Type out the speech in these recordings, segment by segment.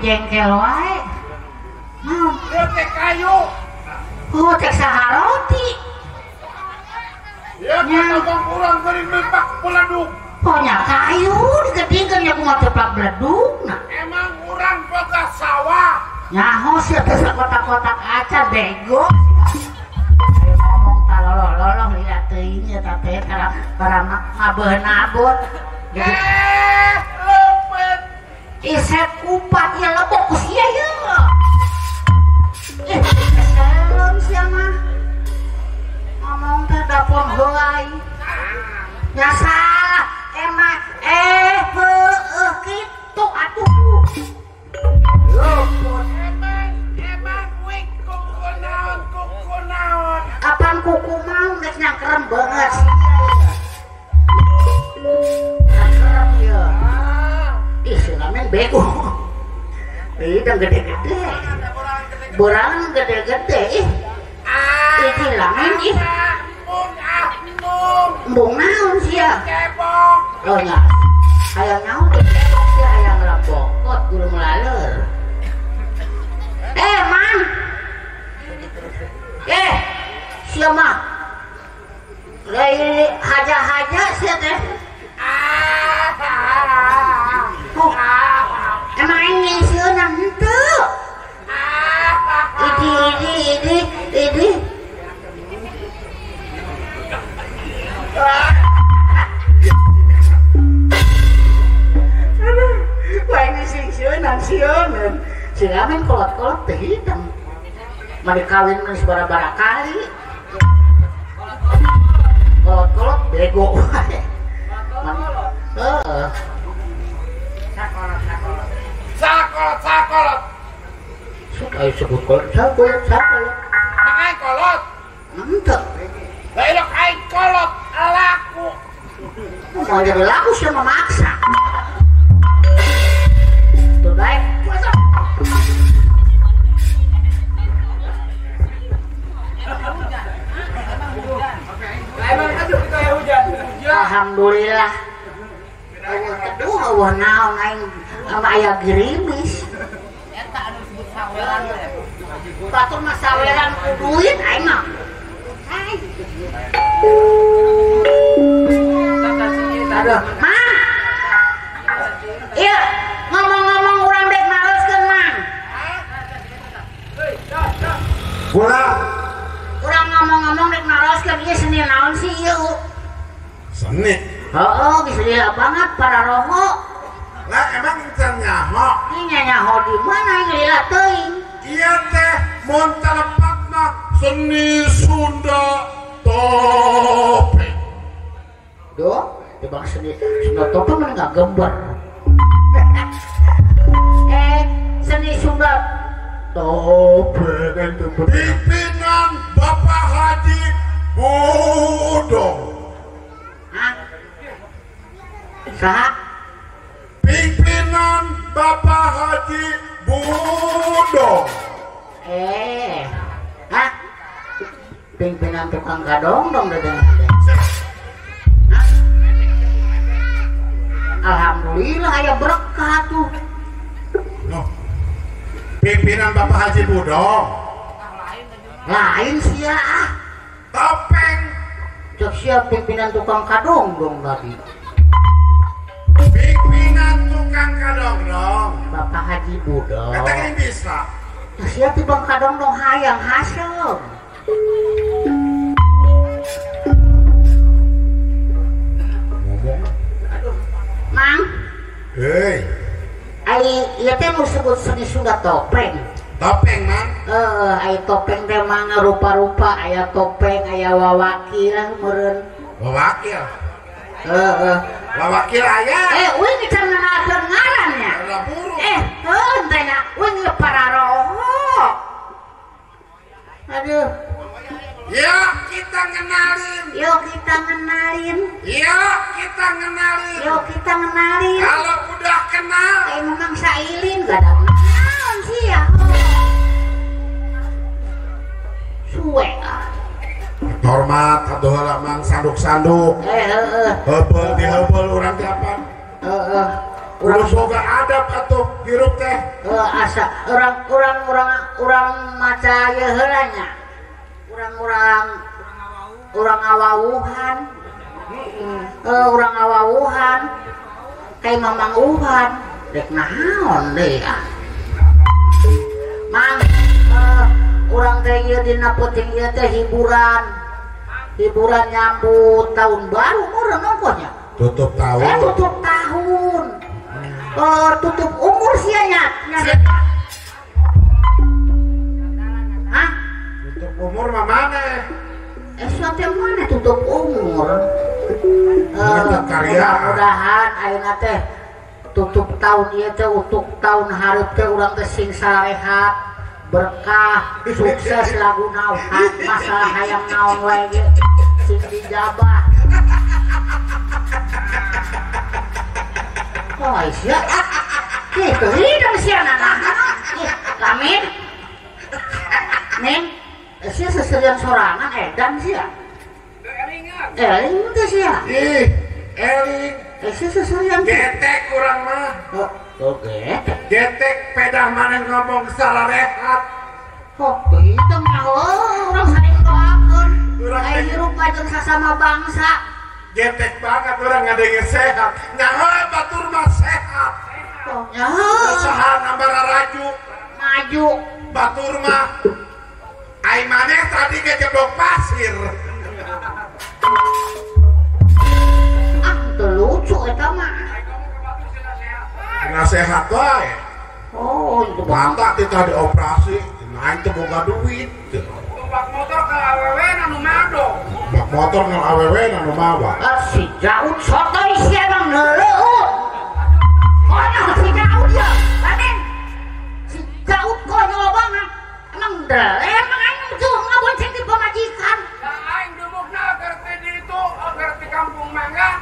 jengkel wae. Naon? Teh kayu. Oh, teh saha roti. Ya, potong urang beri mempak peleduk. Pokoknya kayu digedingkeun nya kumaha teh plak beledugna. Emang urang boga sawah. Nyaho sih teh kotak-kotak aca bego. Ayo ngomong taloloh lihat teuing eta teh para ngabeun abot. Lepet. Iset kupat ya lebok ku sia ye. Salam sia mah. Ngomong teh dapur heulai. Nya salah emang kitu atuh. Emang wik kuku naon. Apaan kuku mau geus nyangkrem banget sih. Nyangkrem ya. Ih, sinamen bego. Idang gede-gede. Borang gede-gede ih. Iki lamen ih. Embung naon sia? Kebok. Oh nya. Hayang nyaho teh kebok sia hayang ngelapokot guru melaleur. Man. Sia mah. Lai haja-haja sia teh. Emang ini sieun henteu. Idi. Wah ini sieun. Silamen kolot-kolot teh hitam. Mari kawin geus bara-bara kali. Kolot-kolot bego. Heeh. Sakolot. Ayo sebut kolot. Mangai kolot. Henteu. Bailok aing kolot laku. Mau jadi laku sih memaksa. Tuh baik. Alhamdulillah. Aduh, naon aing aya gerimis. Eta anu disebut saweran teh. Batur mah saweran ku duit aing mah. Aduh, Mang. Iya, ngomong-ngomong urang dek naroskeun, Mang. Urang ngomong-ngomong dek naroskeun ieu seni naon sih ieu? Seni. Heeh, bisa dilihat banget para roho. Lah emang encan nyaho. Ini nyaho di mana yang dilihat teuing? Iya teh mun telepak mah seni Sunda topeng. Duh, tebang seni Sunda topeng mana enggak gembar. Seni Sunda topeng itu Pimpinan Bapak Haji Budong. Hah? Saha? Pimpinan Bapak Haji Budong. Hah? Pimpinan tukang kadong dong dedeng. Alhamdulillah aya berkah tuh. Loh. Pimpinan Bapak Haji Budong. Lain sia. Topeng. Cek siap pimpinan tukang kadong dong tadi. Pimpinan tukang kadong dong. Bapak Haji Budong. Katakan bisa. Siap tukang kadong dong hayang hasil. Mang. Hei. Ieu teh nu sebut seni Sunda topeng. Topeng, Mang. Ai topeng teh mah rupa-rupa aya topeng, aya wawakil meureun. Wawakil. Wawakil aya. Uing can ngarakeun ngarannya. Ada burung. Teh nya uing para roho. Aduh. Yuk kita ngenalin. Yuk kita ngenalin. Kalau udah kenal, Memang sailin gak ada naon sih ya. Suwe ah. hormat atuh heula mang sanduk-sanduk. Heubel di heubel urang di apaan? Urang boga adab atuh hirup teh. Asa orang maca ieu heula nya. Urang awawuhan. Urang awawuhan. Kayak mamang uhan. Dek naon deui Mang, urang teh ieu dina peuting ieu teh hiburan nyambut tahun baru meureun ongkonya. Tutup tahun. Tutup tahun. Tutup umur sia nya. Hah? Tutup umur mah mana? Suatu yang mana tutup umur? Mudah-mudahan ayeuna teh tutup tahun ieu teh untuk tahun hareup teh urang teh sing sarehat, berkah, sukses laguna masalah hayang naon wae ge sing dijabah. Oh iya, gitu hidung sih anak-anak. Lamin, Neng, sih seserian sorangan edan sih ya. Eling teh sih ya. Ih, eling. Sih seserian. Getek kurang mah. Oh getek. Getek pedah mana ngomong salah rehat. Oh itu mah orang saling doakeun. Ayo hirup jeung sasama bangsa. Getek banget orang ngadenge sehat. Nyaho batur mah sehat. Oh nyaho. Usaha nambah raju. Maju. Batur mah. Ai maneh tadi kejeblok pasir. Teu lucu eta mah. Nasehat wae. Oh itu Mata kita dioperasi. Nah itu boga duit. Bak motor ke awewe anu mado. Bak motor nang awewe nang mawa. si Daud sotoy si emang neuleuh. Konyol si Daud ya. Raden. Si Daud konyol banget. Emang emang aing tuh ngabonceng di pemajikan. Aing dumukna agar di itu agar di kampung mangga.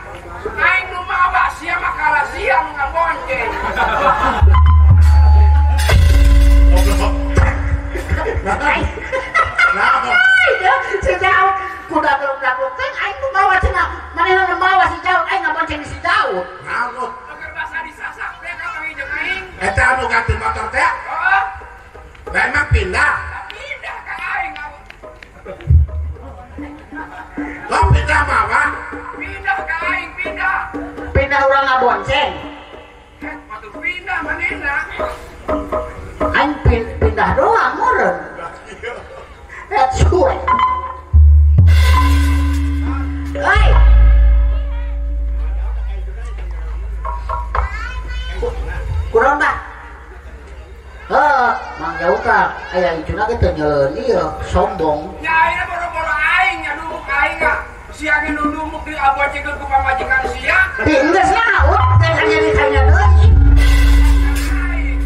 Aing nu mawa sia makalah sia nu ngabonceng. Nah, Si Daud kuda geluk-geluk teh aing nu mawa cenah. Manehna nu mawa si Daud aing ngabonceng si Daud. naon? Agar basa disasak teh ka kami jeung aing. Eta anu ganti motor teh. Oh, Lah emang pindah. pindah ka aing. Lo pindah mawa. Pindah ka aing, pindah. Pindah urang ngabonceng. Patuh pindah manehna. Aing pindah doang meureun. That's right. Hei. Kurang dah. Mang Jauh ka aya icuna ge teu nyeuleun ieu sombong. Nya ayeuna boro-boro aing nya dumuk aing ga. Sia ge nu dumuk di abocekeun ku pamajikan sia. Di enggeus naon teh hanya ditanya deui. Aing.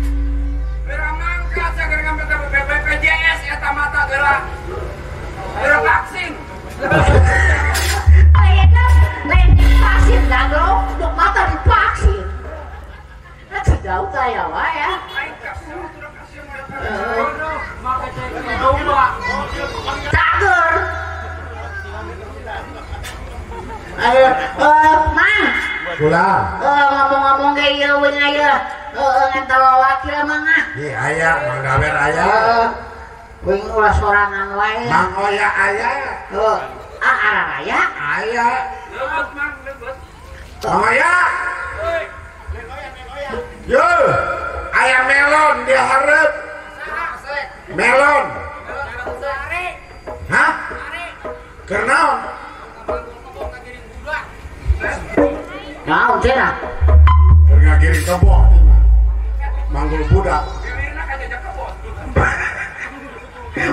Geura mangkat sagar ngambil ke BPJS eta mata geura. Geura vaksin. Lain divaksin dagro, untuk mata divaksin. Nah, jauh kaya wae ya. Aing kasih udah kasih mereka. Cager. Ayo, Mang. Kula. Ngomong-ngomong kayak ieu we aya. Ngentawa wakil mah ngah. Ieu aya, Mang Dawer aya. Wing ulah sorangan wae. Mang Oya aya. Araraya. Aya. Lebet mang, lebet. Mang Oya. Yo, aya melon di hareup. Melon. Hah? Keur naon? Naon cenah? Keur ngagiring kebo. Manggul budak. Geurna ka jajak kebon.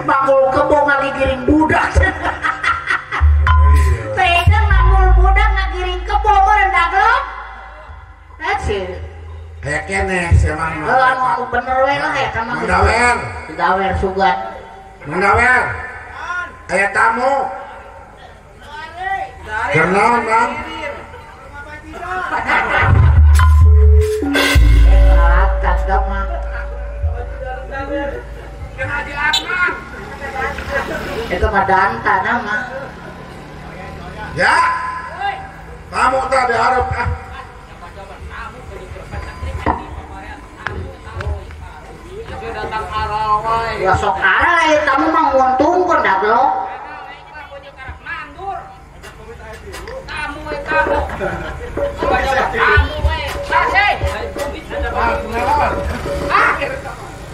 Manggul kebo ngagiring budak. Tega manggul budak ngagiring kebo meureun daglok. That's it. Aya keneh si Mang. Anu bener we lah ya ka Mang Dawer. Dawer sugan. Mang Dawer. Aya tamu. Keur naon, Mang? Kagak mah. Jeung Haji Adnan. Itu mah danta nama. Ya. Tamu tadi hareup ah. datang aral wae. Ya sok aral tamu mah nguntungkeun dah bro. Tamu we tamu. Tamu we. Kasih.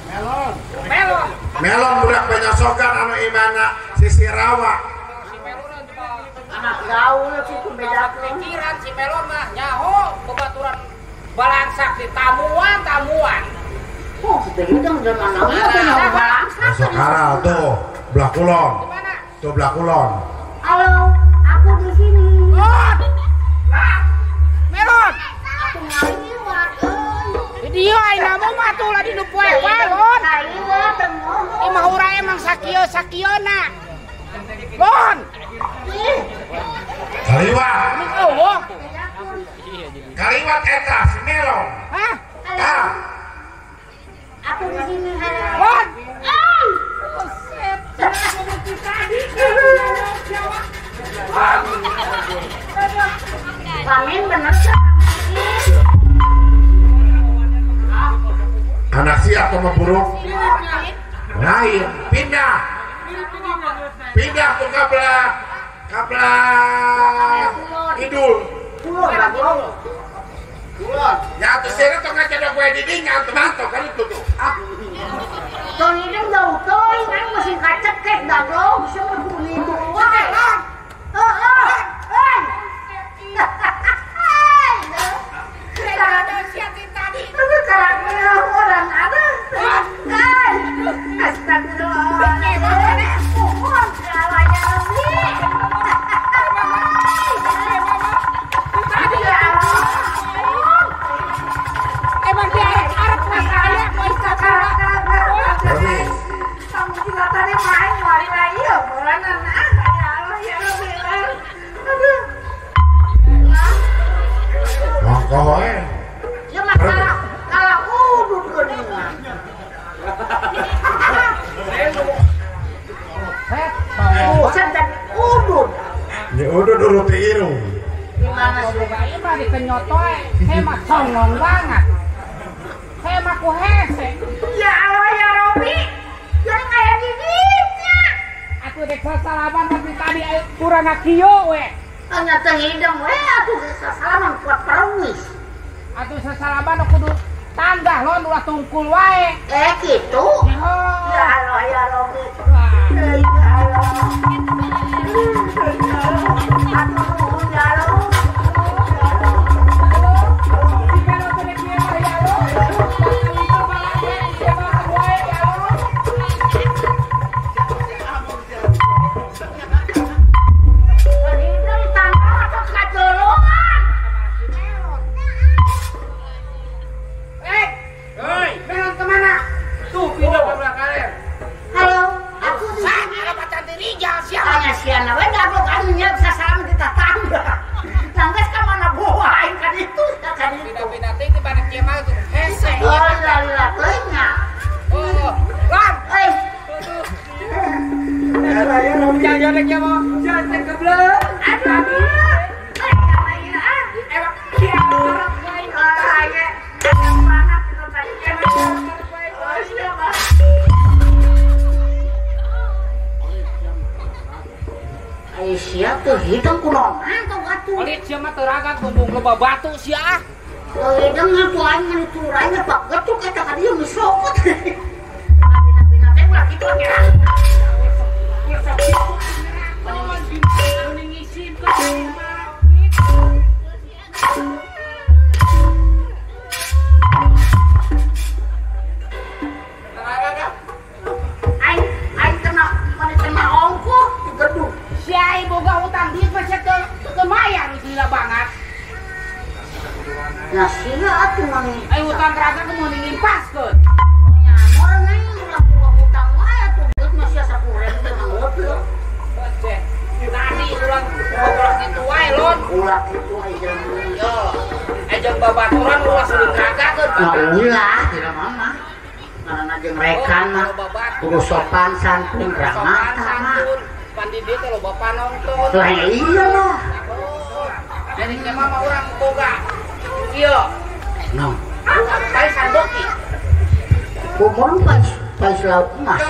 Melon. Melon. Melon budak penyosokan anu imana sisi rawa. Si Melon coba Anak gaul itu beda pikiran si Melon mah nyaho babaturan balangsak di tamuan. Oh, begitu udah mana udah balangsa. Masuk aral tuh, belah kulon. Di mana? Tuh belah kulon. Halo, aku di sini. Melon. Melon. Aku ngaliwat euy. Di dieu ayeuna mah mah tuh lagi nu poe Lon. Ngaliwat tengok. Imah urang emang sakieuna. Lon. Kaliwat. Ini eueuh. Kaliwat eta si Melon. Hah? Ah, Aku di sini. Halo. Lon. Pamin bener sih. anak si atau memburuk lain pindah tuh kablah idul ya tuh sini tuh ngacadok gue didingan teman-teman kan itu tuh Tuh ini jauh tuh, kan mesin kacet kek dah bro, bisa berbunyi dua. Orang ada, astagfirullah. Mohon kalanya lebih. Emang dia arep rasanya mau sekarang. Kamu juga tadi main wari lagi ya, bulanan ya Allah ya Rabbi. Aduh. mongko Ya masalah kalau udut geningan. Bukan dan udut. ya udah dulu tiru Gimana sih? Ieu mah dikenyotoy, hemat songong banget. Hemat ku hese. Ya Allah ya Rabbi. Jangan kayak gigitnya. Atuh dek sasalaman tapi tadi kurang kieu we. Ternyata hidung aku bisa salaman kuat perwis. Atuh sasalaman kudu tanggah lon ulah tungkul wae. Gitu. Ya Allah ya Rabbi. Ya Allah. Aduh ya Allah. Hidung tanah atau kacoluan. Melon kemana? Tuh pindah ke belakang. Halo, aku di sini. Saya pacar diri jangan siapa. Tanya siana, we gablok anu nya bisa salam di tetangga. Langgas ka mana boain kan itu, kan itu. Pindah-pindah teh di pada kieu mah tuh hese. Oh, lala teunya. Oh, Lan. Eh, Jangan lagi mau. Jangan keblek. aduh. Eh, namanya ah. Emang kieu orang baik. Kayaknya yang banget itu tadi. Oh, siapa? Aisyah tuh hitung kunonan tuh batu. Kulit sia mah teragan bumbung loba batu sia. Oh, hitung tuh aing mah diturainya pak getuk eta ka dieu geus sokot. Bina-bina teh ulah kitu ge. Aing kena ongko di gedung. Si ai boga utang dieu mah sia teu mayar gila banget. Nah, sia atuh mani. Ai utang raga ku mau ngimpaskeun. Nyamor nih ulah pulang hutang wae atuh geus mah sia sakuren teh mangeupeul. Cek. Tadi ulang ngobrol gitu wae lon. Ulah kitu aja. Yo. Ejeng babaturan ulah seuleung ragakeun. Nah, ulah tidak mama. Karena jeung rekan mah kudu sopan santun ramah tamah. Pandi dieu teh loba panonton. Lah iya lah. Jadi teh mah urang boga. Ieu. Nah, Bukan pai sandoki. umur pas Pais laut emas.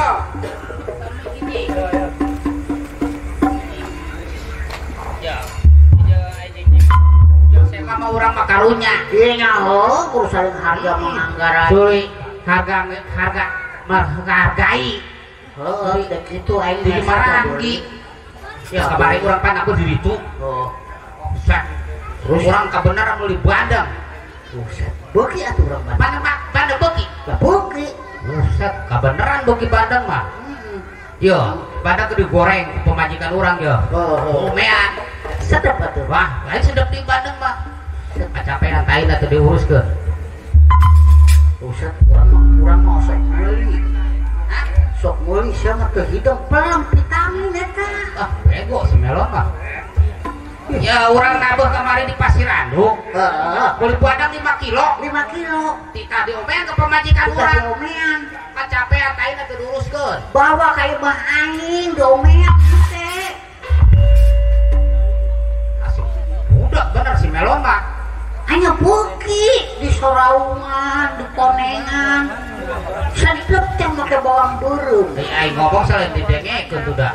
Sama orang makarunya. Iya nyaho, kudu saling harga menganggaran. Cuy, menghargai. Heeh, dek kitu aing Di Marangi. Ya kabari urang pan aku di ditu. Oh, Buset. Terus orang kabenaran meuli Bandung. buset. Beuki atuh urang Bandung. Bandung beuki. Lah beuki. Buset, kabenaran beuki Bandung mah. Yo, Bandung kudu digoreng ku pemajikan urang yo. Oh. Umean. Sedep atuh. Wah, lain sedep di Bandung mah. Kacapean tain atuh diuruskeun. Buset, urang mau sok meuli. Sok meuli sia mah teu hidung pelem vitamin eta. Ah, bego semelon mah. Ya, urang nabeh kamari di Pasirandu. Heeh. Beli Bandung 5 kilo. 5 kilo. Tita diomean ke pemajikan Kita urang. diomean. Kacapean tain atuh diuruskeun. Bawa kayak bah aing diomean teh. Asik. Budak bener si Melon mah. Hanya beuki di Soraungan, di Konengan. Sedep teh make bawang beureum. Aing ngomong selain didengekeun tuh dah.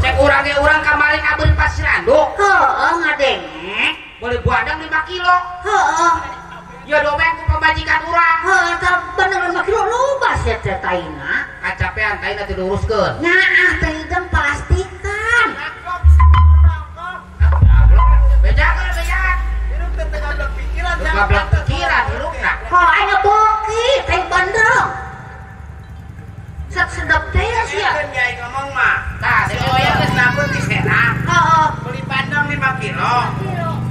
Cek urang kamari abeureun Pasirandu. Heeh, ngadengek. Beli Bandung 5 kilo. Heeh. Ya domen ku pemajikan urang. Heeh, tah bener 5 kilo loba sia teh taina. Kacapean tain atuh diuruskeun. Nyaah teh hidung plastikan. Bejakeun bejak. Gablek pikiran hirupna. Ho aya beuki teh Bandung. Sedep teh sia. Nyai ngomong mah. Tah, Si Oyang geus nabung di Serang. Heeh. Beli Bandung 5 kilo.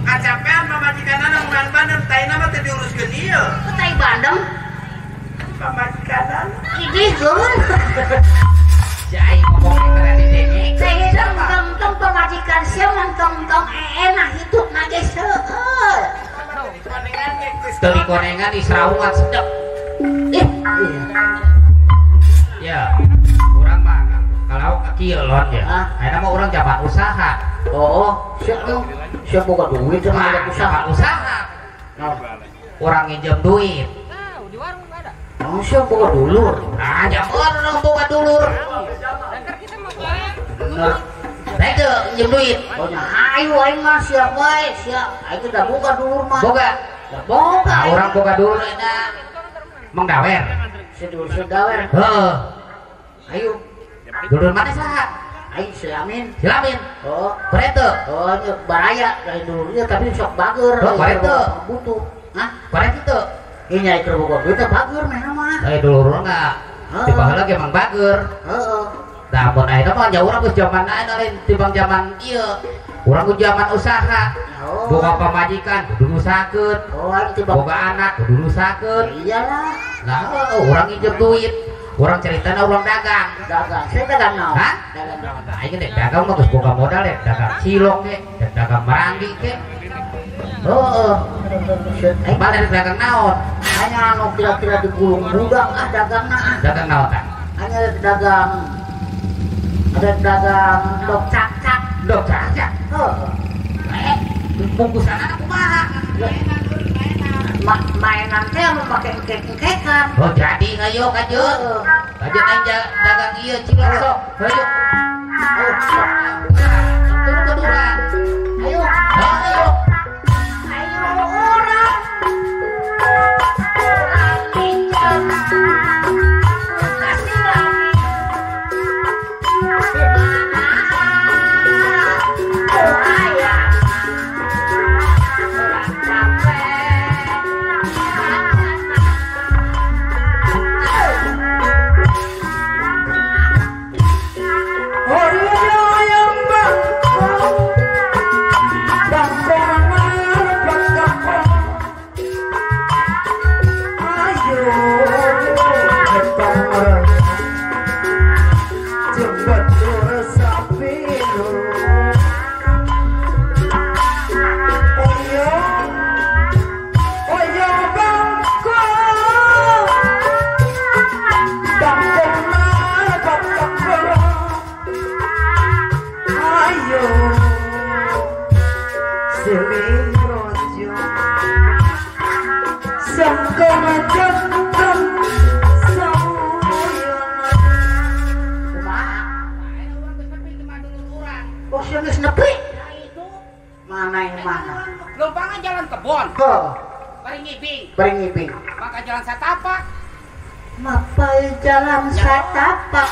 Kacapean pamajikanana nang Bandung taina mah teu diuruskeun ieu. Ke teh Bandung. Pamajikanana. Idihkeun. Si aing ngomong keren didengekeun. Teh hidung tong pamajikan sia mentong-tong enak hidupna geus heueuh. Konengan ge geus. Teu dikonengan di Seraungan sedep. Ih, Ya, urang mah kalau kieu lon ya. Hah? Ayeuna mah urang jaman usaha. oh, sia boga duit cenah ada usaha. Jaman usaha. Urang nginjem duit. Oh, sia boga dulur. Nah, jam urang boga dulur. Nah, Teh teu nginjem duit. oh nya hayu aing mah sia bae, sia aing teh da boga dulur mah. Boga. Da boga. Nah, urang boga dulur eta Mang Dawer. Sedulur sedawer. Heeh. Ayo, Dulur mana saha? aing silamin. Silamin. Oh, Korete. oh nya baraya lain dulurnya tapi sok bager. Oh, baraya teu. Butuh. Hah? Korete teu. Ieu nyai keur boga duit teh bager meh mah. Dulur urang enggak. Di baheula ge Mang Bager. Heeh. Da mun ayeuna mah nya urang geus jaman lain tibang jaman ieu. Urang geus jaman usaha. Oh. Boga pamajikan kudu nusakeun. Oh, aing teh Boga anak kudu nusakeun. iyalah. Nah, urang nginjem duit. Urang ceritana urang dagang. Dagang, saya dagang naon? Hah? Dagang naon? Nah, ini deh dagang mah geus boga modal ya, dagang cilok ge, dagang maranggi ge. Heeh. Balik dagang naon? Hanya anu kira-kira digulung budak dagangna ah. Dagang naon tah? Hanya dagang ada dagang dok cak-cak. Dok aja. Heeh. Bungkusanana kumaha? Mainan teh anu make engkek-engkekan. Oh, jadi ngayo kajeun. Kajeun aing dagang ieu cilok sok. Hayu. Turun ke durang. Ayo, Ayo. ayo orang. Orang pinjam. Kasih lagi. Di mana? Oh, ayah. Orang capek. geus nepi. Mana yang mana? Lumpangan jalan kebon. Heuh, Bari ngibing. ngibing. Maka jalan satapak. Mapai jalan satapak.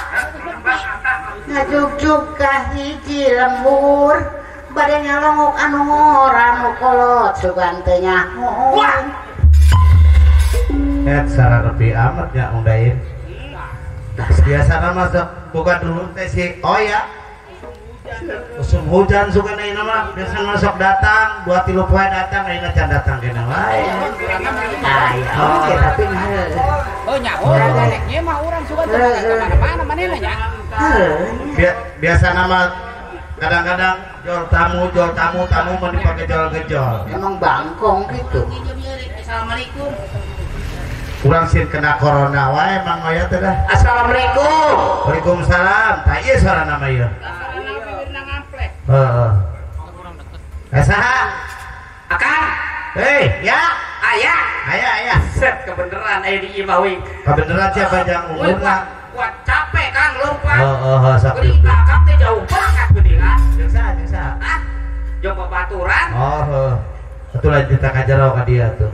Ngajuk-juk ka hiji lembur. Bade nyalongok anu ngora nu kolot sugan teu nyaho. Sarang lebih amat ya undain. Biasana masuk buka dulu teh si Oya. Musim hujan suka naik nama biasa masuk datang 2-3 poe datang ayeuna can datang kena wae. Oke tapi Oh nyaho neknya mah urang suka kemana-mana manehna nya. Biasa nama kadang-kadang jual tamu mau dipakai jual-gejol. emang bangkong gitu. Assalamualaikum. Kurang sih kena corona wae emang Oya teh dah. Assalamualaikum. Waalaikumsalam. Tah ieu suara nama ieu. Heeh. Saha? Akang. Hei, ya. Ayah. Ayah. Set kebeneran aya di imah wing. Kebeneran siapa yang umurna? Kuat capek Kang lompat. Sok. Geuning kakak teh jauh banget geuningan. Jeung saha? Ah. Jong babaturan. Heuh. Atuh lain kita kajarau ka dia tuh.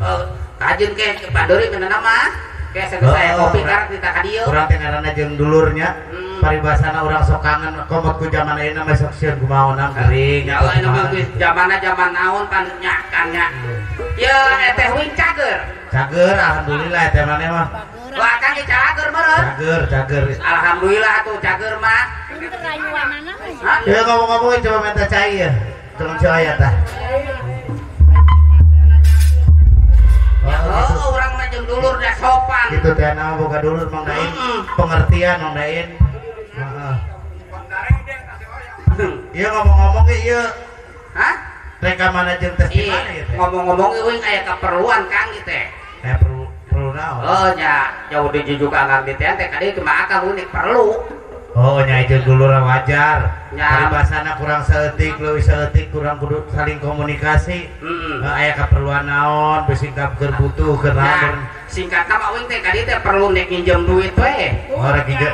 Kajeun ke Pandori meunana mah. Ke saya kopi karek kita ka dieu. Urang teh ngaranna jeung dulurnya. Paribasana urang sok kangen komot ku zaman ayeuna mah sok sieun kumaha gering. Ya Allah mah geus zaman naon pandenya kan nya. Ye teh wing cager. Cager alhamdulillah teh maneh mah. Wah kan ge cager meureun. Cager. Alhamdulillah tuh cager mah. Ya ngomong-ngomong coba minta cai ya. Tolong cai tah. Oh, orang mah jeung dulur dah sopan. Gitu teh nama boga dulur Mang Dain. Pengertian Mang Dain. Heeh. Iya ngomong-ngomong ge ieu. Hah? Reka mana jeung tes di mana ieu teh? Ngomong-ngomong euing aya keperluan Kang ieu teh. Perlu naon? Oh nya, jauh dijujuk Kang di teh kadi kumaha Kang unik perlu. Oh nya jeung dulur wajar. Ya. Paribasana kurang saeutik, leuwih saeutik kurang kudu saling komunikasi. Aya keperluan naon, besingkap keur butuh keur naon. Singkatna mah uing teh kadi teh perlu nek nginjem duit we. Ora kieu.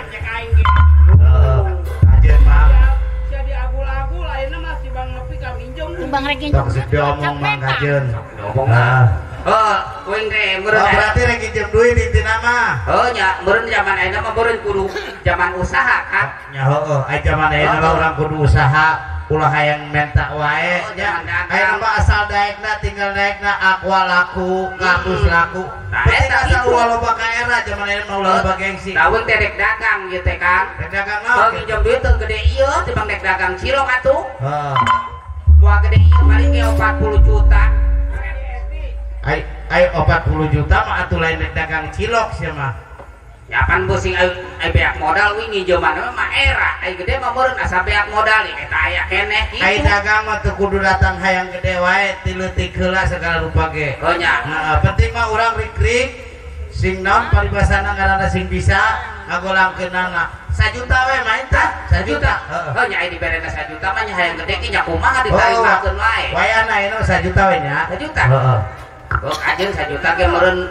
Ajeun mah. Jadi agul-agul ayeuna mah si Bang Nepi ka minjem. Bang rek Sok sih diomong Mang Kajeun. Ngomong oh, uing teh meureun. Oh berarti rek nginjem duit intina mah. Oh nya, meureun zaman ayeuna mah meureun kudu zaman usaha kan. Nya heueuh, aya zaman ayeuna mah urang kudu usaha. Ulah hayang menta wae nya. Ayeuna mah asal daekna tinggal daekna aqua laku, ngapus laku. Penting asal ulah loba ka era zaman ayeuna mah ulah loba gengsi. Daun teh rek dagang ieu teh Kang. Rek dagang Oh, naon? nginjem duit teu gede ieu tibang rek dagang cilok atuh. Heeh. Moal gede ieu paling ge 40 juta. Ai 40 juta mah atuh lain rek dagang cilok sia mah. Ya pan pusing ai beak modal wi nginjeman mah era. Ai gede mah meureun asa beak modal eta aya keneh kitu. Ai dagang mah teu kudu datang hayang gede wae, ti leutik heula segala rupa ge. Oh nya. Heeh, penting mah urang rik-rik sing naon paribasana ngaranna sing bisa ngagolangkeunana. 1 juta we main tah, 1 juta. Heeh. Oh nya ai diberena 1 juta mah nya hayang gede ki nya kumaha ditarimakeun wae. Wayana ayeuna 1 juta we nya. 1 juta. Heeh. Oh kajeun 1 juta ge meureun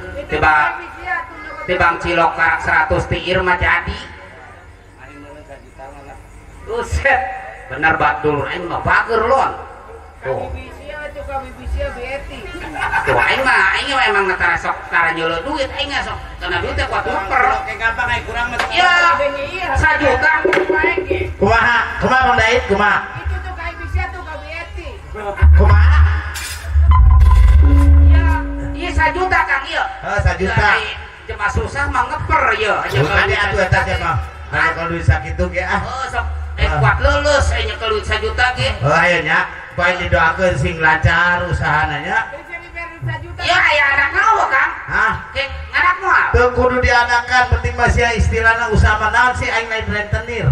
tibang cilok karak 100 tiir mah jadi. Buset, bener bat dulur aing mah bager lon. Tuh. Tuh aing mah emang tara sok tara nyeuleuh duit aing sok kana duit teh kuat nguper. Oke gampang ai kurang mah. Ya, 1 juta. Kumaha Bang Daid kumaha? Itu tuh kayak bisa tuh ka BET. Kumaha? Iya. Ieu 1 juta Kang ieu. Heeh 1 juta. Cuma susah mah ngeper ieu. Ade atuh eta teh mah. Anu kalau duit sakitu ge ah. Oh sok kuat lulus aya nyekel duit 1 juta ge. Oh aya nya. Bae didoakeun sing lancar usahana nya. Jadi beri 1 juta. Iya aya anak naon Kang? Hah? Kek anak moal. Teu kudu diadakan, penting masih istilahna usaha naon sih aing lain rentenir.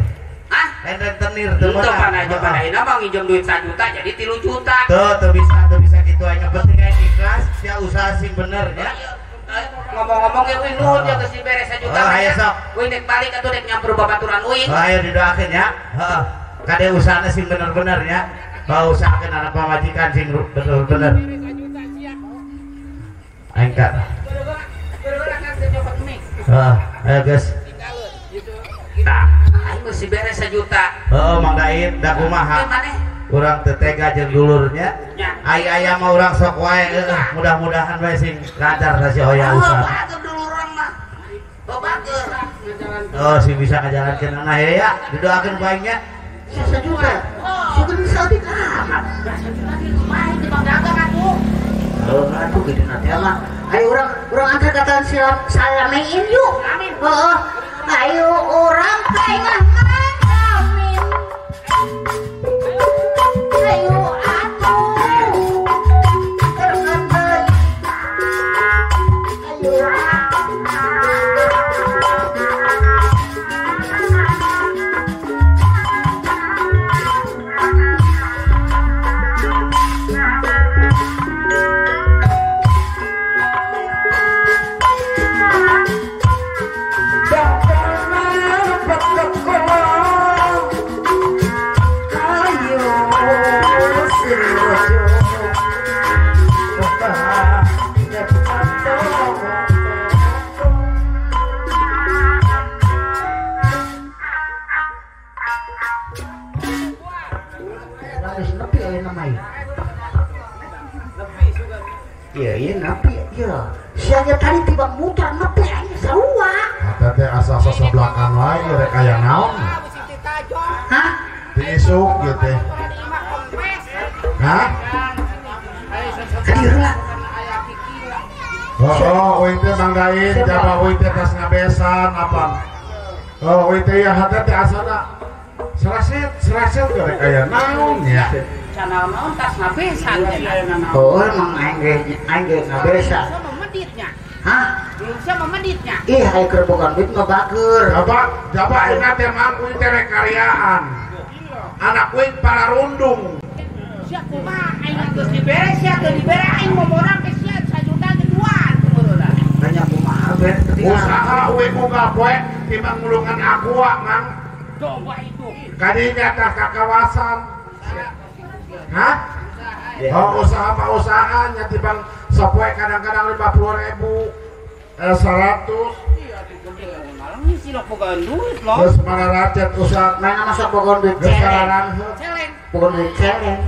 Hah? Lain rentenir teu Teu meunang. pan aja pada ayeuna mah nginjem duit 1 juta jadi 3 juta. Teu bisa kitu aing penting aing ikhlas sia usaha sing bener nya. Ngomong-ngomong ge uing nuhun ya geus dibere 1 juta. Oh, aya sok. Uing dek balik atuh dek nyamper babaturan uing. Oh ayo didoakeun nya. Heeh. Kade usahana sing bener-bener nya. Mau usahakeun anak pamajikan sing bener-bener. Aing ka. Gara-gara kan teh nyopot mie. Ayo guys. Tah, aing mesti bere 1 juta. Heeh Mang Daid da kumaha? Maneh kurang tetega jeung dulurnya. Aya mah urang sok wae mudah-mudahan wae sing lancar si Oya usaha. Bager duluran mah. Bager. Oh, sing bisa ngajalankeun nah ya, didoakeun baiknya. Sisa juga. Sudah bisa dikamat. Main di Bang Dagang atuh. Oh, atuh gitu nanti mah. Ayo urang angkat kata salamein yuk. Amin. Heeh. Ayo urang kae mah amin. Ayo atuh. Terus ayo. Iya napi ya. Sianya tadi tiba muter napi aja sarua. Eta teh asa sesebelakan wae rek aya naon. Hah? Diisuk gitu teh. Hah? Hadirlah. Oh, uing teh Bang Dain, jaba uing teh tas ngabesan apa? Oh, uing teh ya hate teh asana seraset rek aya naon ya. Channel naon tas ngabesan cenah. Oh, emang aing ngabesa. Sama meditnya. Hah? Sama meditnya. Ih, aing keur boga duit mah bager. Jaba ingat teh mah uing teh rek karyaan. Anak uing para rundung. Sia kumaha aing geus dibere sia teu dibere aing momorang ke sia sajuta geduan kumaha. Banyak kumaha bet. Usaha uing boga poe timbang ngulungan aqua mang. Coba itu. Kadinya tah ka kawasan. Hah? Oh, usaha mah usahanya timbang sapoe kadang-kadang 50.000, 100. Iya digede ngalang ngisi lo bogaan duit lo. Terus mana racet usaha Main sama sok boga duit geus celeng. kararan. Celeng. Boga duit celeng.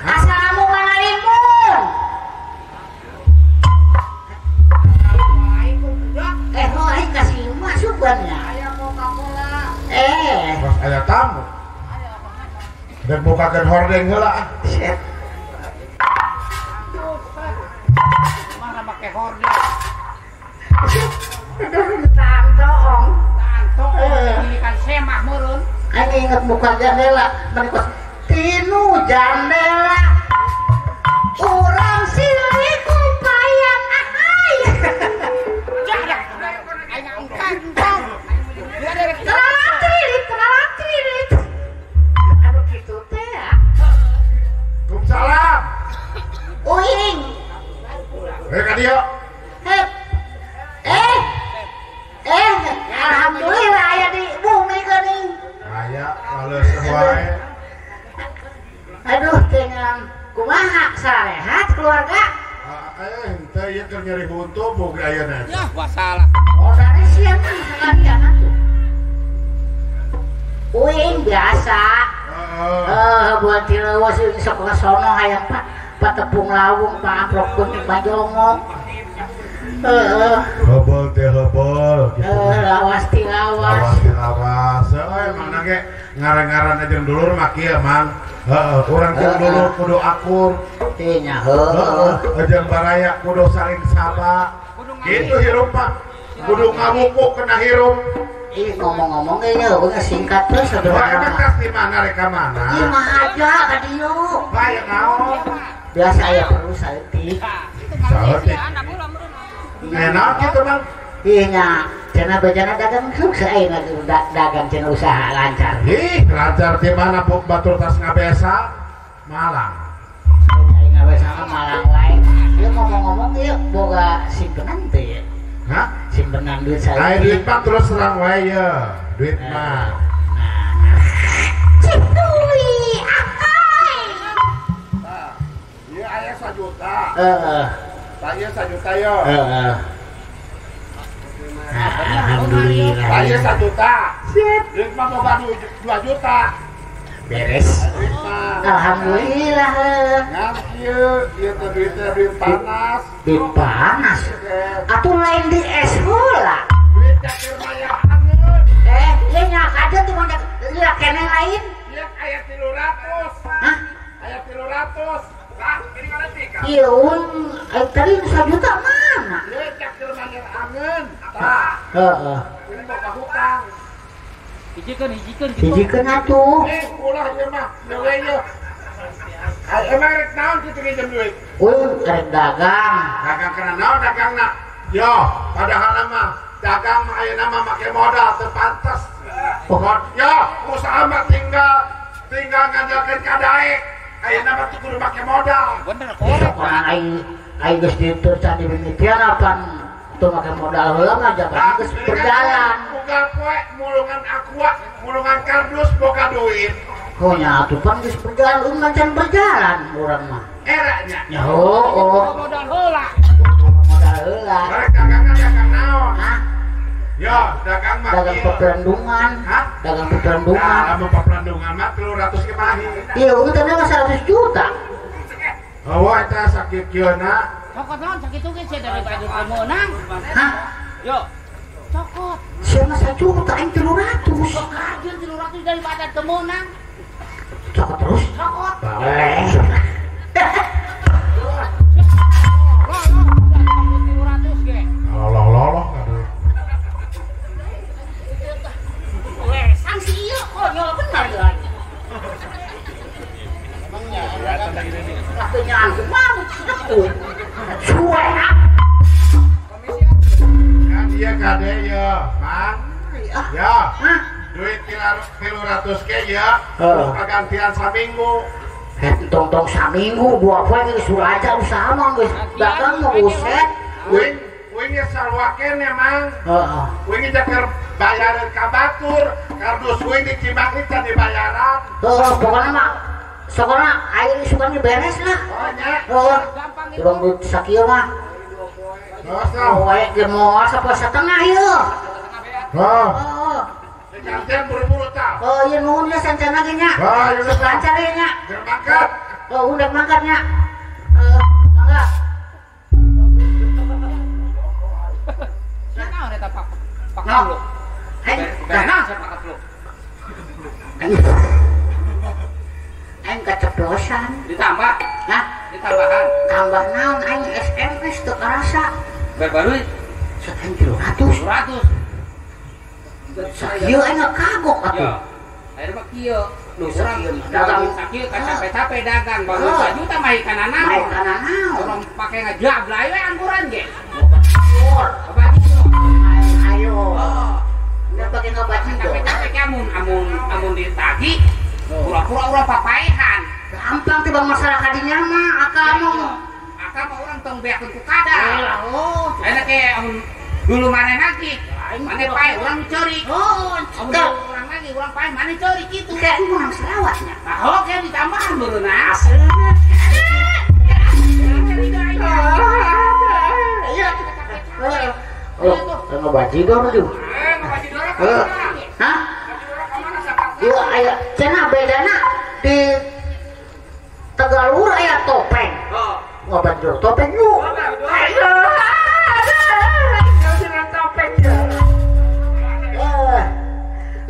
Assalamualaikum. Waalaikumsalam budak. Oh, aing kasih masuk bannya. Aya Coca-Cola. Pas aya tamu. Dan bukakeun hordeng heula. Set. Mana make hordeng. Tantoong. Tanto ini kan semah meureun. Aing inget buka jendela, menikos tinu jendela. Urang silih kumpayan ahai. Jarak. Aing angkat entong. Kenalan tririt. Anu kitu teh ya. Waalaikumsalam. Uing. Ka dieu. Alhamdulillah aya di bumi geuning. Aya leus wae. Aduh, tenang. Kumaha sarehat keluarga? Henteu ieu keur nyeri huntu boga ayeuna. Ya, wasalah. Oh, dari siang kan sekalian atuh. Uing biasa. Buat tilewas ini sok ke sono hayang Pak tepung lawung, Pak amplop kuning pajongok. Hebel teh hebel gitu. Lawas ti lawas. Awas. Emang nage ngaran-ngaran jeung dulur mah kieu mang. Urang jeung dulur kudu akur. Teh nya heuh. Jeung baraya kudu saling saba. Gitu hirup mah. Kudu ngabuku kena hirup. Ih ngomong-ngomong ge nya beungeus singkat terus Wah, sebenarnya. bekas di mana rek ka mana? Ieu mah aja ka dieu. Bae naon? Biasa aya perlu saeutik. Saeutik. Enak gitu mang. Ieu nya cenah bejana dagang sukses ayeuna dagang cenah usaha lancar. Ih, lancar di mana batur tas ngabesa? Malang. Aing ngabesa mah Malang wae. Ieu ngomong-ngomong ieu boga simpenan teh ya. Hah? Simpenan duit saya. Ai duit mah terus serang wae ya. Duit mah. Ciptui, ahai. Ieu aya 1 juta. Saya 1 juta yo. Alhamdulillah. Saya 1 juta. Duit mah boga 2 juta. beres. Duit mah. Alhamdulillah. Ngan kieu teh duit panas. Duit panas. Atuh lain di es heula. Duit jakir maya angeun. Ieu nyak aja tuh mah lihat kene lain. Lihat aya 300. Hah? Aya 300. Nah, ini mana tiga? Iya, tadi 1 juta mana? Lihat jakir maya angeun. Tah, Heeh. ini boga hutang. Hijikeun atuh. Ulah ieu mah, dewe ieu. Emang rek naon kitu pinjem duit? Rek dagang. Dagang kana naon dagangna? Yo, padahal mah dagang mah ayeuna mah make modal teu pantes. Yo, usaha mah tinggal ngandalkeun ka daek. Ayeuna mah teu kudu make modal. Orang aing geus dieuteur can dimimitian apan teu make modal heula mah jaban geus berjalan. Boga poe mulungan aqua, mulungan kardus boga duit. Oh nya atuh pan geus berjalan can berjalan urang mah. Era nya. Ya oh. Modal heula. Modal heula. Rek dagang naon? Hah? Yo, dagang mah Dagang kieu. peperandungan. Hah? Dagang Nah, peperandungan. lamun peperandungan mah 300 ke mahi. Iya, utang mah 100 juta. Oh, eta sakit kieuna. Cokot naon sakit tuh sih dari baju kemenang. Hah? Yo. Cokot. Siapa 1 juta aing 300. Kajian 300 dari badan kemenang. Cokot terus. Cokot. Bae. Loloh aduh. Sanksi iya konyol benar ya. Katanya aku mau sedekut. Cuek. Kan dia kade ya, Mang. Ya. Hah? Duit 300 ke ya. Heeh. Pergantian saminggu. Tong saminggu 2 poe geus aja usaha mah geus dagang mah buset. Wing ya sarua kene, Mang. Heeh. Wing jakar bayaran ka batur, kardus wing di Cimahi teh dibayaran. Pokoknya mah soalnya air suka beres lah. Oh nya. Tolong duit sakieu mah. Terus lah. Wae ge moal sapoe setengah ieu. Oh, Oh. jangan buru-buru tah. Oh, ieu nuhun ya sancana ge nya. Oh, ieu Sok lancar ye nya. Biar mangkat. Oh, udah mangkat nya. Mangga. Naon eta pak? Pak No. lu. Aing Nah, saya pakat lu. aing keceplosan. Ditambah, Hah? ditambahan. Tambah naon aing SMS teu karasa. Baru Sekian 300. 200. Sakieu aing kagok Yo. atuh. Akhirnya mah kieu. Nu urang Dagang. dagang sakieu ka capek-capek dagang baru 1 juta mah kana Mau naon. kana naon? Orang pake ngajablay we angguran ge. Bajur. Apa gitu? Ayo. Oh. Udah pakai ngebajur. Capek-capek amun ditagi. Pura-pura urang papaehan. Gampang tiba masalah kadinya mah akamu. Akang mah urang tong beakeun ku kada. Oh. Enak ke dulu mana lagi? Mana pae urang curi. Oh, Amun enggak. urang lagi urang pae mana curi gitu. Kayak ini kurang selawatnya. Nah, oke ditambahan berenang. Iya. Oh, ngebajidor tuh. Hah? Iya, aya cenah bedana di Tegalur aya topeng. Ngobajidor topeng yuk. Ayo. Topeng.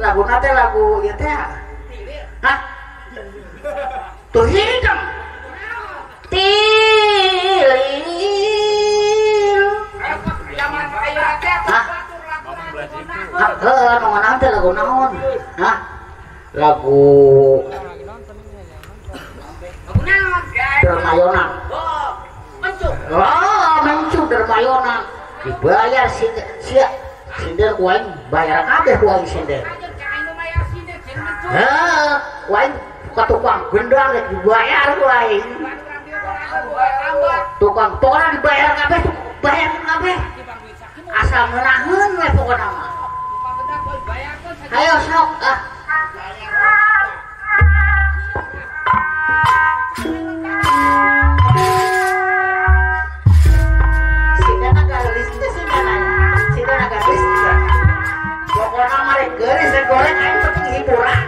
Lagu nate lagu ieu teh. Hah? Tuh hidung. Tilil. Hah? Nu naon teh lagu naon? Hah? Lagu Dermayonan. Oh, mencu Dermayonan. Dibayar sia sinder ku aing bayar kabeh ku aing sinder. Ku aing ka tukang gendang rek dibayar ku aing. Tukang pokoknya dibayar kabeh, bayar kabeh. Asal ngeunaheun we pokona mah. Ayo sok ah. Sidana garis teh sidana. Sidana garis. Pokona mah rek geuris rek goreng aing penting hiburan.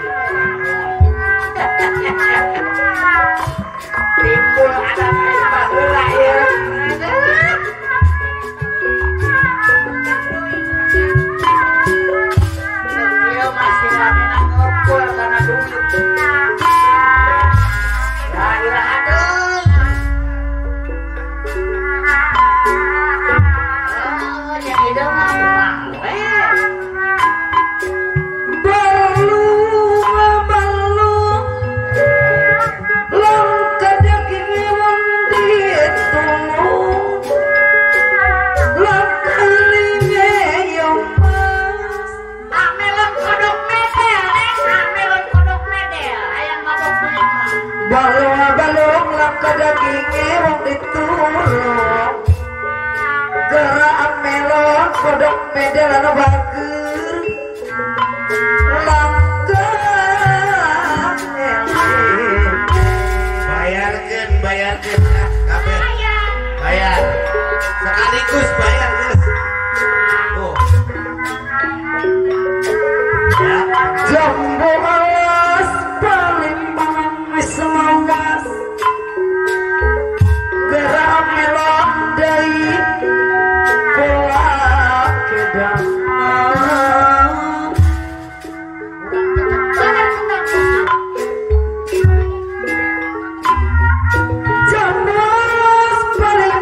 balung langka dagingnya wong ditulung gerak melon kodok medel anu bager langka bayarkeun kabeh bayar sekaligus bayar geus tuh ya jambu alas paling wis lawas gerak melon deui pola kedang jambus paling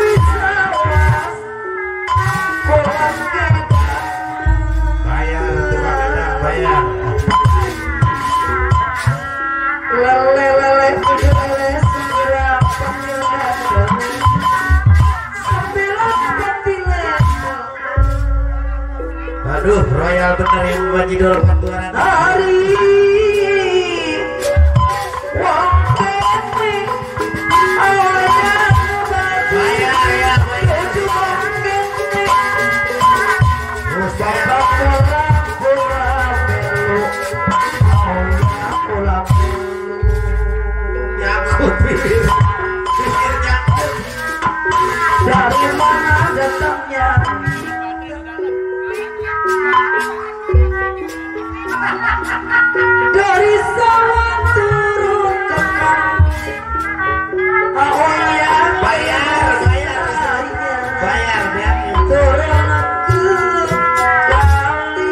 wis lawas pola kedang bayar tukang ada bayar lele segera panggilan sembilan petilan aduh royal bener yang bajidol patuaran hari wong kene awalnya bayar ya bayar nyangkut bibir nyangkut dari mana datangnya dari sawah turun ke awalnya bayar biar turun ke kali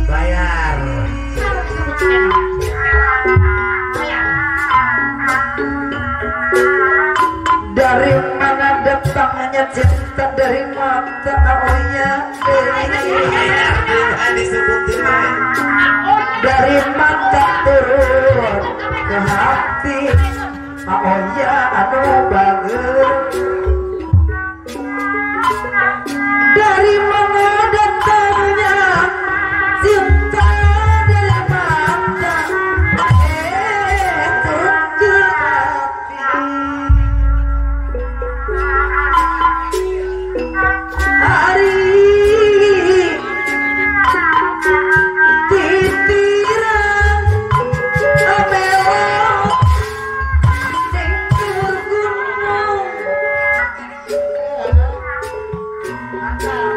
bayar dari mana datangnya cinta dari mata awalnya bayar disebutin dari mata turun ke hati awalnya anu bager dari mana datangnya cinta dari mata turun ke hati hari titiran abelok ning dhuwur gunung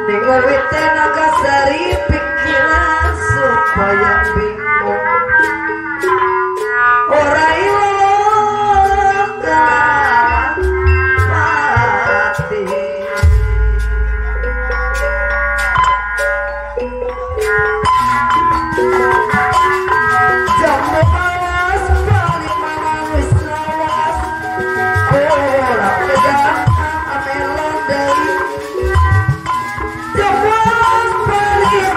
ning wite Nagasari pikiran supaya bingung ora ilang mati jambu alas paling wis lawas ora kedang amelon deui jambu alas paling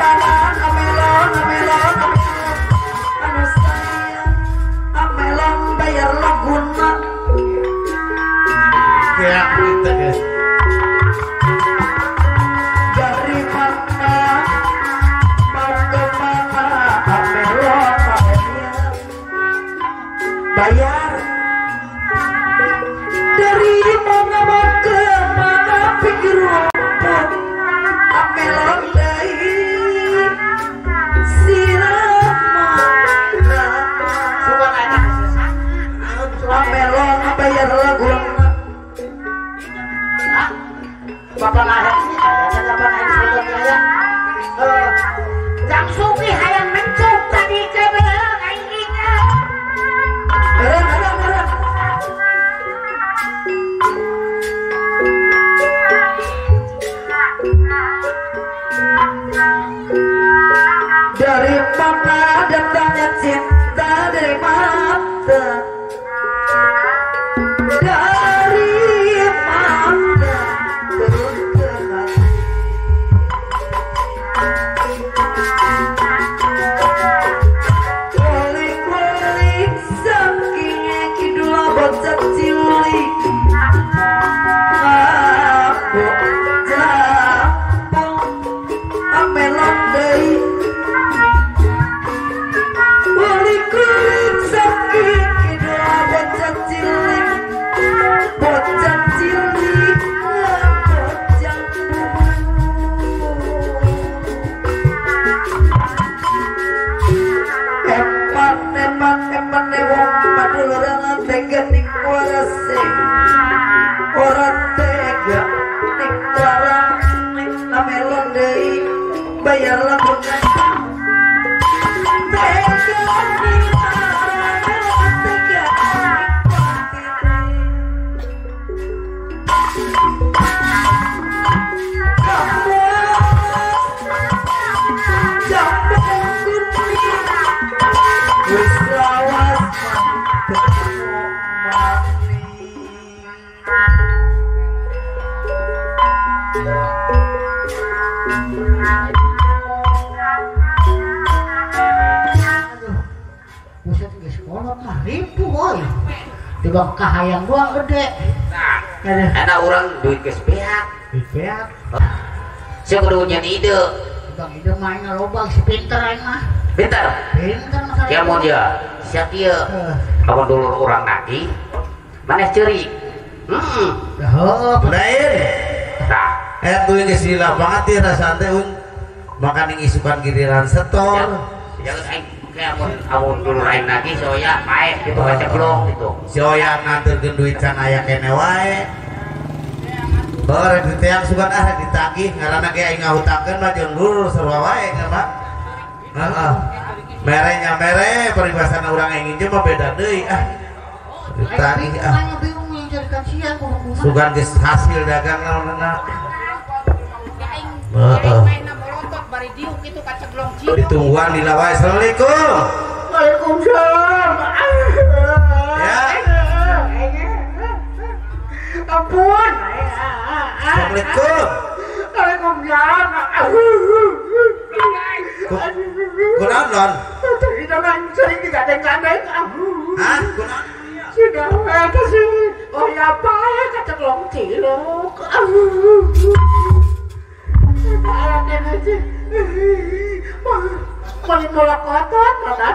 amelon anu sayang amelon bayar laguna ya kita guys dari mana mau kemana amelon bayar dari mana mau kemana pikir rumput amelon deui sirama amelon bayar laguna Bapak lahir sih, ada Bapak lahir sebelum ya. Jang Suki hayang mencuk tadi ke belakang ingat. mah ribu boy. Tiba kahayang doang gede. Enak orang duit ke sepihak. Dipet. Siapa kudunya ide. Bang ide mainnya lobang si pinter aing mah. Pintar. Pinter mah. Ya mau dia. Siap dia. Kamu dulu orang lagi. Mana ceri? Lain. Nah. Tuh geus di lapangan teh rasana teh makan yang isukan giliran setor. Jangan aing kayak amun dulu lain lagi soalnya paeh gitu baca blog gitu. Soalnya nganterkeun duit can aya kene wae. Rek diteang sugan ditagih ngaranna ge aing ngahutangkeun mah jeung lurus sarua wae kan Pak. Heeh. Merenya mere paribasana urang aing nginjem mah beda deui ditagih bingung yang jadikan siang kudu. sugan geus hasil dagang naonna. main na molotov bari diuk itu kaceglong cium. Ditungguan di lawai. Assalamualaikum. Waalaikumsalam. Ya. Ampun. Assalamualaikum. Waalaikumsalam. Kunaon non? Tadi jangan sering digadeng-gadeng. Hah? Kunaon? Sudah itu sih. Oh ya apa ya kaceglong cilok. Alatnya aja. Mau bola kotor mana?